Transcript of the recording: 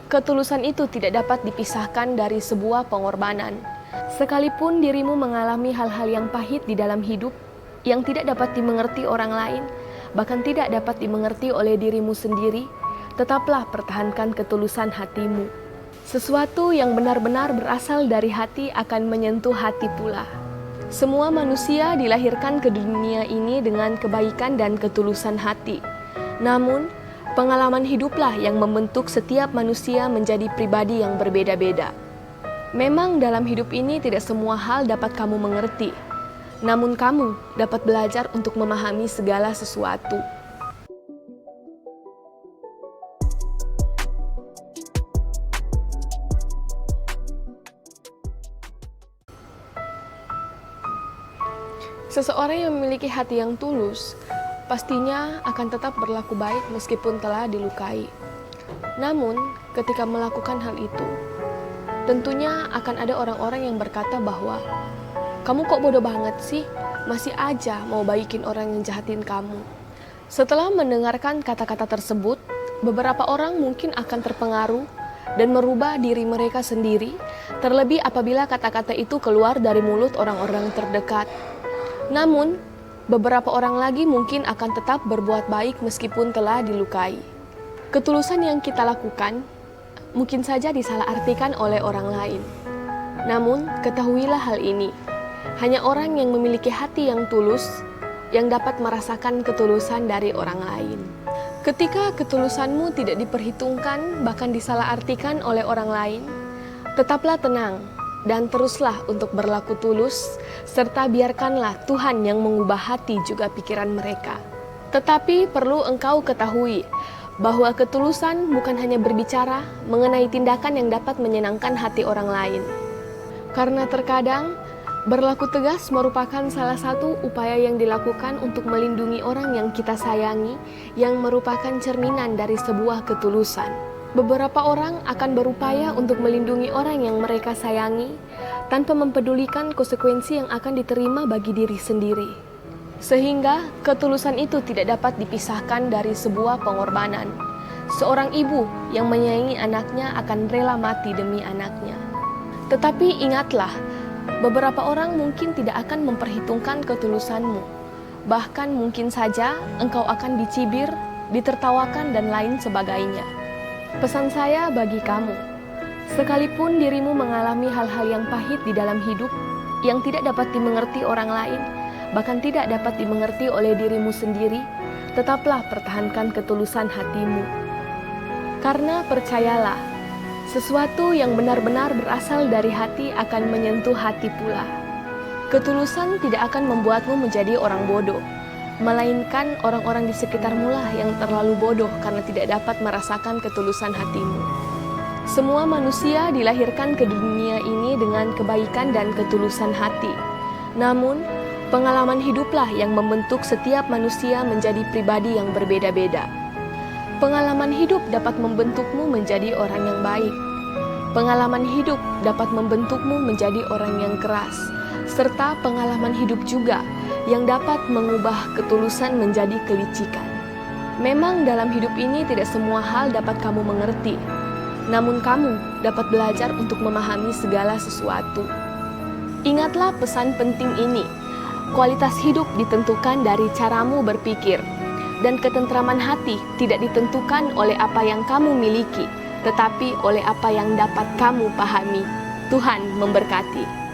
Ketulusan itu tidak dapat dipisahkan dari sebuah pengorbanan. Sekalipun dirimu mengalami hal-hal yang pahit di dalam hidup, yang tidak dapat dimengerti orang lain, bahkan tidak dapat dimengerti oleh dirimu sendiri, tetaplah pertahankan ketulusan hatimu. Sesuatu yang benar-benar berasal dari hati akan menyentuh hati pula. Semua manusia dilahirkan ke dunia ini dengan kebaikan dan ketulusan hati. Namun, pengalaman hiduplah yang membentuk setiap manusia menjadi pribadi yang berbeda-beda. Memang dalam hidup ini tidak semua hal dapat kamu mengerti, namun kamu dapat belajar untuk memahami segala sesuatu. Seseorang yang memiliki hati yang tulus pastinya akan tetap berlaku baik meskipun telah dilukai. Namun, ketika melakukan hal itu, tentunya akan ada orang-orang yang berkata bahwa kamu kok bodoh banget sih, masih aja mau baikin orang yang jahatin kamu. Setelah mendengarkan kata-kata tersebut, beberapa orang mungkin akan terpengaruh dan merubah diri mereka sendiri, terlebih apabila kata-kata itu keluar dari mulut orang-orang terdekat. Namun, beberapa orang lagi mungkin akan tetap berbuat baik meskipun telah dilukai. Ketulusan yang kita lakukan mungkin saja disalahartikan oleh orang lain. Namun, ketahuilah hal ini. Hanya orang yang memiliki hati yang tulus yang dapat merasakan ketulusan dari orang lain. Ketika ketulusanmu tidak diperhitungkan bahkan disalahartikan oleh orang lain, tetaplah tenang dan teruslah untuk berlaku tulus, serta biarkanlah Tuhan yang mengubah hati juga pikiran mereka. Tetapi perlu engkau ketahui bahwa ketulusan bukan hanya berbicara mengenai tindakan yang dapat menyenangkan hati orang lain. Karena terkadang berlaku tegas merupakan salah satu upaya yang dilakukan untuk melindungi orang yang kita sayangi, yang merupakan cerminan dari sebuah ketulusan. Beberapa orang akan berupaya untuk melindungi orang yang mereka sayangi tanpa mempedulikan konsekuensi yang akan diterima bagi diri sendiri. Sehingga ketulusan itu tidak dapat dipisahkan dari sebuah pengorbanan. Seorang ibu yang menyayangi anaknya akan rela mati demi anaknya. Tetapi ingatlah, beberapa orang mungkin tidak akan memperhitungkan ketulusanmu. Bahkan mungkin saja engkau akan dicibir, ditertawakan, dan lain sebagainya. Pesan saya bagi kamu, sekalipun dirimu mengalami hal-hal yang pahit di dalam hidup, yang tidak dapat dimengerti orang lain, bahkan tidak dapat dimengerti oleh dirimu sendiri, tetaplah pertahankan ketulusan hatimu. Karena percayalah, sesuatu yang benar-benar berasal dari hati akan menyentuh hati pula. Ketulusan tidak akan membuatmu menjadi orang bodoh, melainkan orang-orang di sekitarmu lah yang terlalu bodoh karena tidak dapat merasakan ketulusan hatimu. Semua manusia dilahirkan ke dunia ini dengan kebaikan dan ketulusan hati. Namun, pengalaman hiduplah yang membentuk setiap manusia menjadi pribadi yang berbeda-beda. Pengalaman hidup dapat membentukmu menjadi orang yang baik. Pengalaman hidup dapat membentukmu menjadi orang yang keras, serta pengalaman hidup juga yang dapat mengubah ketulusan menjadi kelicikan. Memang dalam hidup ini tidak semua hal dapat kamu mengerti, namun kamu dapat belajar untuk memahami segala sesuatu. Ingatlah pesan penting ini, kualitas hidup ditentukan dari caramu berpikir, dan ketentraman hati tidak ditentukan oleh apa yang kamu miliki, tetapi oleh apa yang dapat kamu pahami. Tuhan memberkati.